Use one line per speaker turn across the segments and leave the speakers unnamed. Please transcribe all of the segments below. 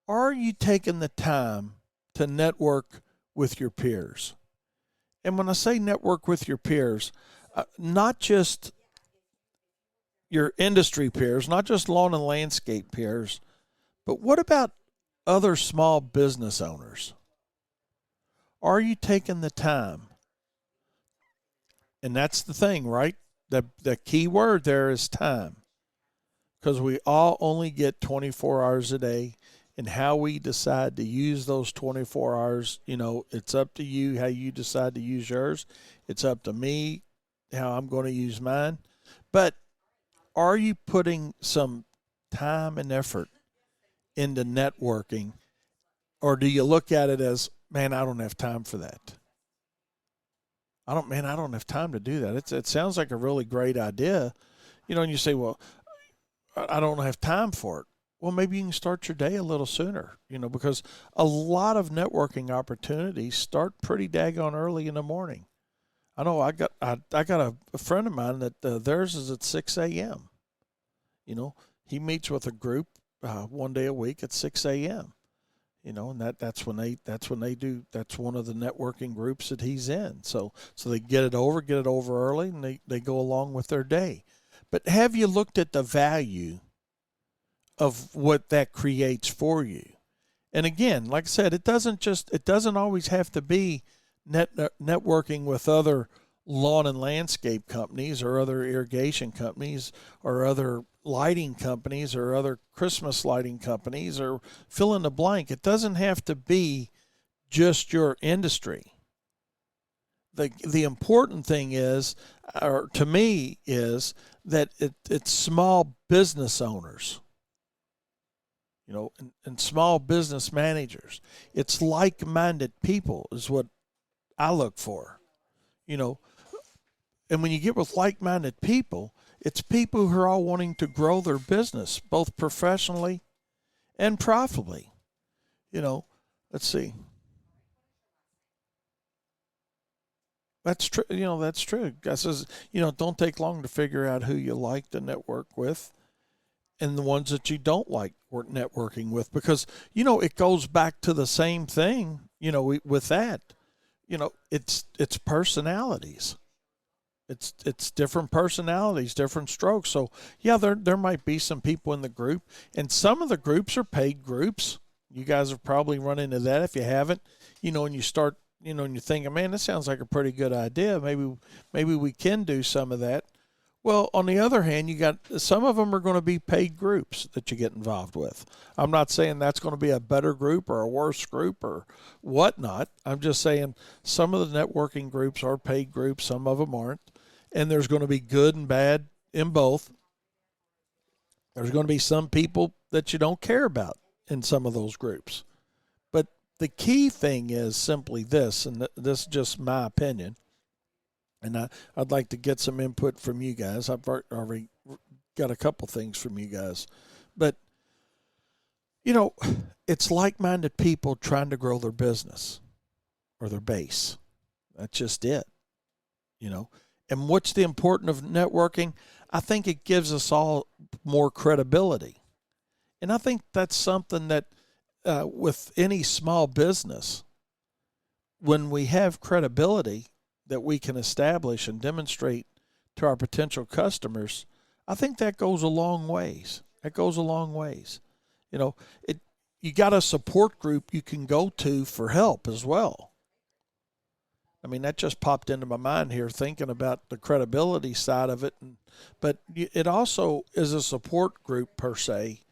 Are you taking the time to network with your peers? And when I say network with your peers, not just your industry peers, not just lawn and landscape peers, but what about other small business owners? Are you taking the time? And that's the thing, right? The key word there is time, because we all only get 24 hours a day, and how we decide to use those 24 hours, it's up to you how you decide to use yours. It's up to me how I'm going to use mine. But are you putting some time and effort into networking, or do you look at it as, man, I don't have time for that? I don't have time to do that. It sounds like a really great idea, and you say, well, I don't have time for it. Well, maybe you can start your day a little sooner, because a lot of networking opportunities start pretty daggone early in the morning. I know I got a friend of mine that theirs is at 6 a.m. You know, he meets with a group one day a week at 6 a.m. And that's one of the networking groups that he's in. So they get it over early, and they go along with their day. But have you looked at the value of what that creates for you? And again, like I said, it doesn't always have to be networking with other lawn and landscape companies or other irrigation companies or other lighting companies or other Christmas lighting companies, or fill in the blank. It doesn't have to be just your industry. The important thing is, or to me, is that it's small business owners, and small business managers. It's like-minded people is what I look for, you know. And when you get with like-minded people, it's people who are all wanting to grow their business, both professionally and profitably. Let's see. That's true. That's true. Guy says, don't take long to figure out who you like to network with and the ones that you don't like networking with, because, it goes back to the same thing, with that, it's personalities. It's different personalities, different strokes. So yeah, there might be some people in the group, and some of the groups are paid groups. You guys have probably run into that. If you haven't, and you start, and you're thinking, man, this sounds like a pretty good idea. Maybe we can do some of that. Well, on the other hand, you got some of them are going to be paid groups that you get involved with. I'm not saying that's going to be a better group or a worse group or whatnot. I'm just saying some of the networking groups are paid groups, some of them aren't. And there's going to be good and bad in both. There's going to be some people that you don't care about in some of those groups. But the key thing is simply this, and this is just my opinion, and I'd like to get some input from you guys. I've already got a couple things from you guys. But, it's like-minded people trying to grow their business or their base. That's just it, And what's the importance of networking? I think it gives us all more credibility. And I think that's something that with any small business, when we have credibility that we can establish and demonstrate to our potential customers, I think that goes a long ways. That goes a long ways. You got a support group you can go to for help as well. I mean, that just popped into my mind here thinking about the credibility side of it. But it also is a support group per se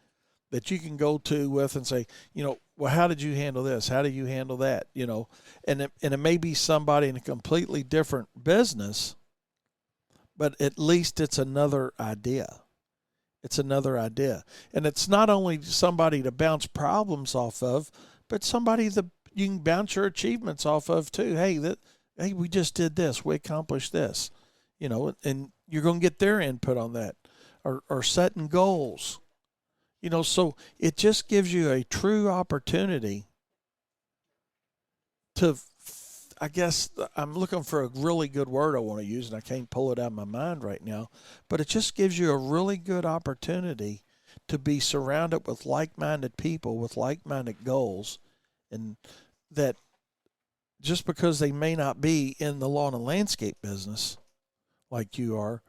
that you can go to with and say, well, how did you handle this? How do you handle that? And it may be somebody in a completely different business, but at least it's another idea. It's another idea. And it's not only somebody to bounce problems off of, but somebody that you can bounce your achievements off of too. Hey, we just did this. We accomplished this, and you're going to get their input on that, or setting goals, so it just gives you a true opportunity to, I guess I'm looking for a really good word I want to use, and I can't pull it out of my mind right now, but it just gives you a really good opportunity to be surrounded with like-minded people with like-minded goals, and that just because they may not be in the lawn and landscape business like you are,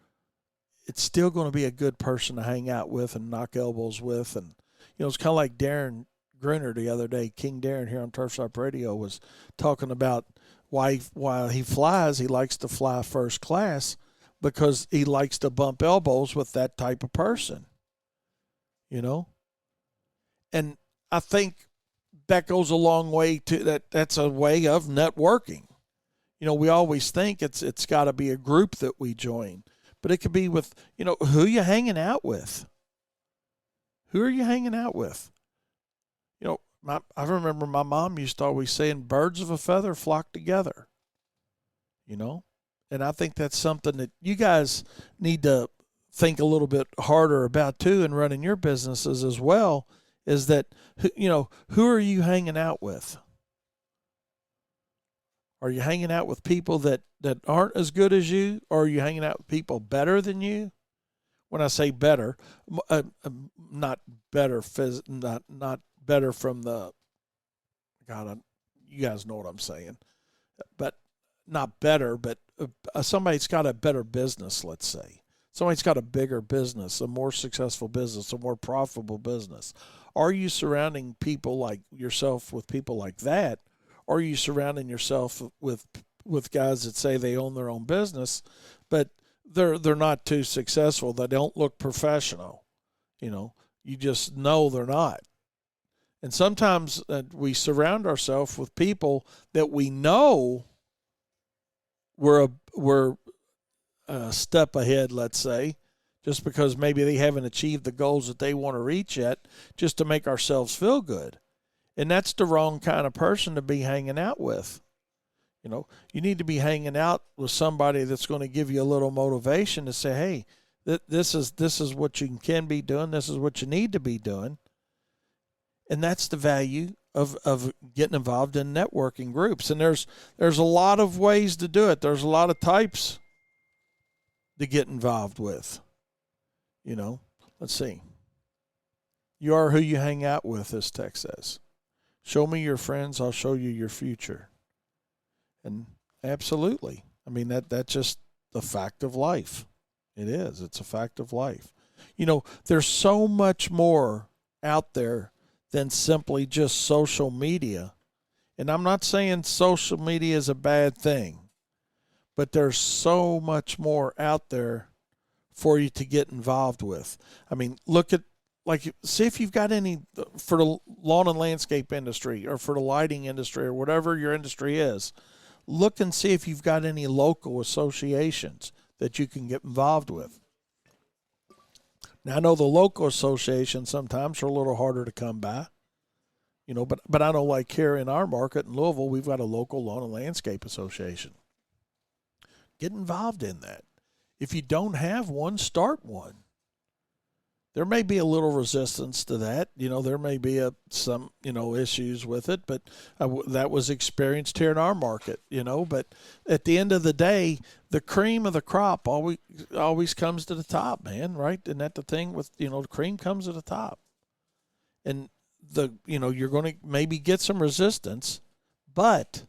it's still going to be a good person to hang out with and knock elbows with. And, it's kind of like Darren Grinner the other day, King Darren here on Turf Shop Radio, was talking about why while he flies, he likes to fly first class because he likes to bump elbows with that type of person, And I think that goes a long way to that. That's a way of networking. We always think it's got to be a group that we join, but it could be with, who you hanging out with. Who are you hanging out with? I remember my mom used to always saying, birds of a feather flock together, and I think that's something that you guys need to think a little bit harder about too in running your businesses as well, is that, who are you hanging out with? Are you hanging out with people that aren't as good as you, or are you hanging out with people better than you? When I say better, not better, not better from the, you guys know what I'm saying, but not better, but somebody's got a better business, let's say. Somebody's got a bigger business, a more successful business, a more profitable business. Are you surrounding people like yourself with people like that? Or are you surrounding yourself with guys that say they own their own business, but they're not too successful? They don't look professional. You just know they're not. And sometimes we surround ourselves with people that we know we're a step ahead, let's say, just because maybe they haven't achieved the goals that they want to reach yet, just to make ourselves feel good. And that's the wrong kind of person to be hanging out with. You need to be hanging out with somebody that's going to give you a little motivation to say, hey, this is what you can be doing. This is what you need to be doing. And that's the value of getting involved in networking groups. And there's a lot of ways to do it. There's a lot of types to get involved with. Let's see. You are who you hang out with, this text says. Show me your friends, I'll show you your future. And absolutely. I mean, that's just the fact of life. It is. It's a fact of life. There's so much more out there than simply just social media. And I'm not saying social media is a bad thing, but there's so much more out there for you to get involved with. I mean, see if you've got any for the lawn and landscape industry or for the lighting industry or whatever your industry is. Look and see if you've got any local associations that you can get involved with. Now, I know the local associations sometimes are a little harder to come by, but I know, like here in our market in Louisville, we've got a local lawn and landscape association. Get involved in that. If you don't have one, start one. There may be a little resistance to that. There may be some issues with it, but that was experienced here in our market, But at the end of the day, the cream of the crop always comes to the top, man, right? Isn't that the thing with, the cream comes to the top. And you're going to maybe get some resistance, but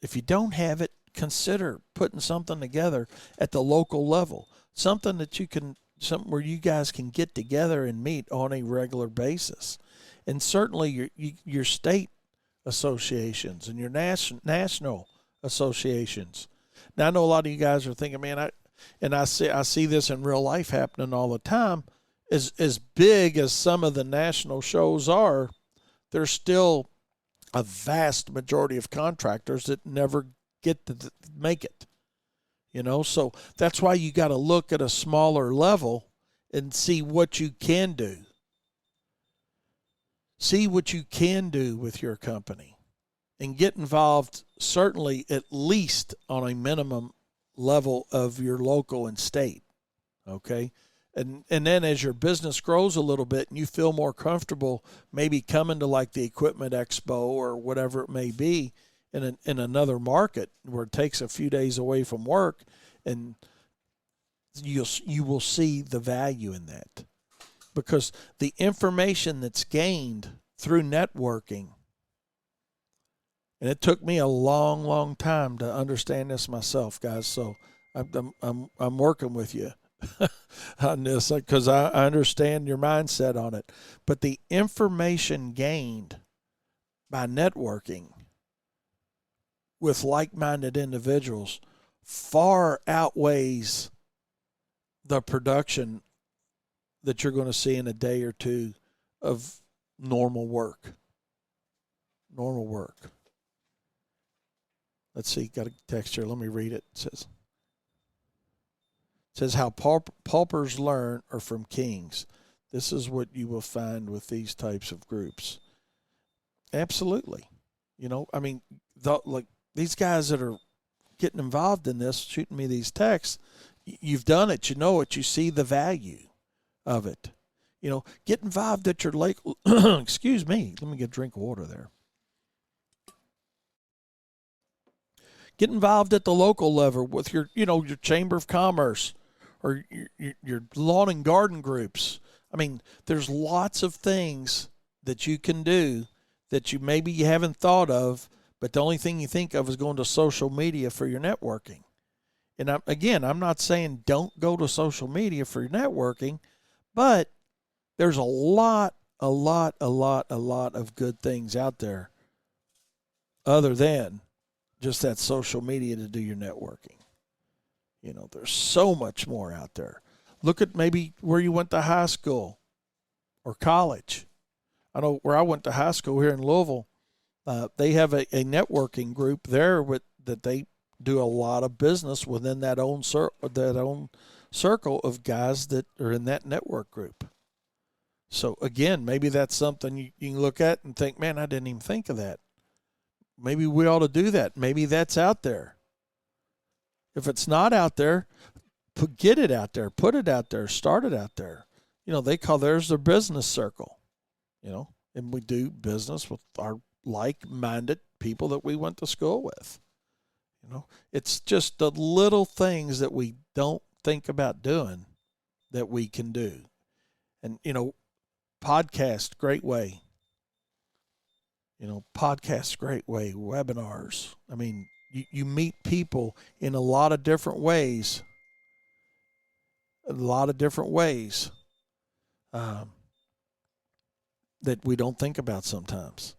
if you don't have it, consider putting something together at the local level, something where you guys can get together and meet on a regular basis. And certainly your state associations and your national associations. Now, I know a lot of you guys are thinking, man, I see this in real life happening all the time. As big as some of the national shows are, there's still a vast majority of contractors that never get to make it. So that's why you got to look at a smaller level and see what you can do. See what you can do with your company and get involved, certainly at least on a minimum level of your local and state. Okay. And then as your business grows a little bit and you feel more comfortable maybe coming to like the Equipment Expo or whatever it may be in another market where it takes a few days away from work, and you will see the value in that. because the information that's gained through networking, and it took me a long, long time to understand this myself, guys. So I'm working with you on this because I understand your mindset on it. But the information gained by networking with like-minded individuals far outweighs the production that you're going to see in a day or two of normal work. Normal work. Let's see, got a text here. Let me read it. It says how paupers learn are from kings. This is what you will find with these types of groups. Absolutely. You know, I mean, like these guys that are getting involved in this, shooting me these texts, you've done it, you know it, you see the value of it. You know, get involved at your lake. Excuse me, let me get a drink of water there. Get involved at the local level with your, you know, your Chamber of Commerce or your lawn and garden groups. I mean, there's lots of things that you can do that maybe you haven't thought of, but the only thing you think of is going to social media for your networking. And I'm not saying don't go to social media for your networking, but there's a lot of good things out there other than just that social media to do your networking. You know, there's so much more out there. Look at maybe where you went to high school or college. I know where I went to high school here in Louisville, they have a networking group there that they do a lot of business within that own circle of guys that are in that network group. So, again, maybe that's something you can look at and think, man, I didn't even think of that. Maybe we ought to do that. Maybe that's out there. If it's not out there, get it out there, put it out there, start it out there. You know, they call theirs their business circle, you know, and we do business with our like-minded people that we went to school with. You know, it's just the little things that we don't think about doing that we can do. And, you know, podcast, great way. You know, podcasts, great way. Webinars. I mean, you meet people in a lot of different ways. That we don't think about sometimes.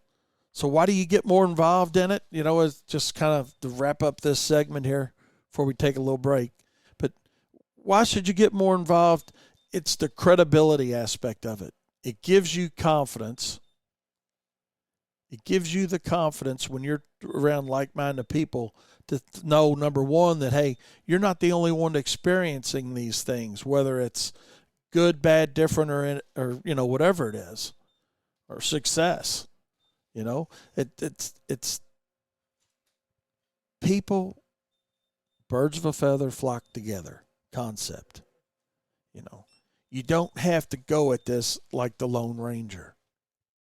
So why do you get more involved in it? You know, it's just kind of to wrap up this segment here before we take a little break. But why should you get more involved? It's the credibility aspect of it. It gives you confidence. It gives you the confidence when you're around like-minded people to know, number one, that, hey, you're not the only one experiencing these things, whether it's good, bad, different, or you know, whatever it is, or success. You know, it's people, birds of a feather flock together concept. You know, you don't have to go at this like the Lone Ranger.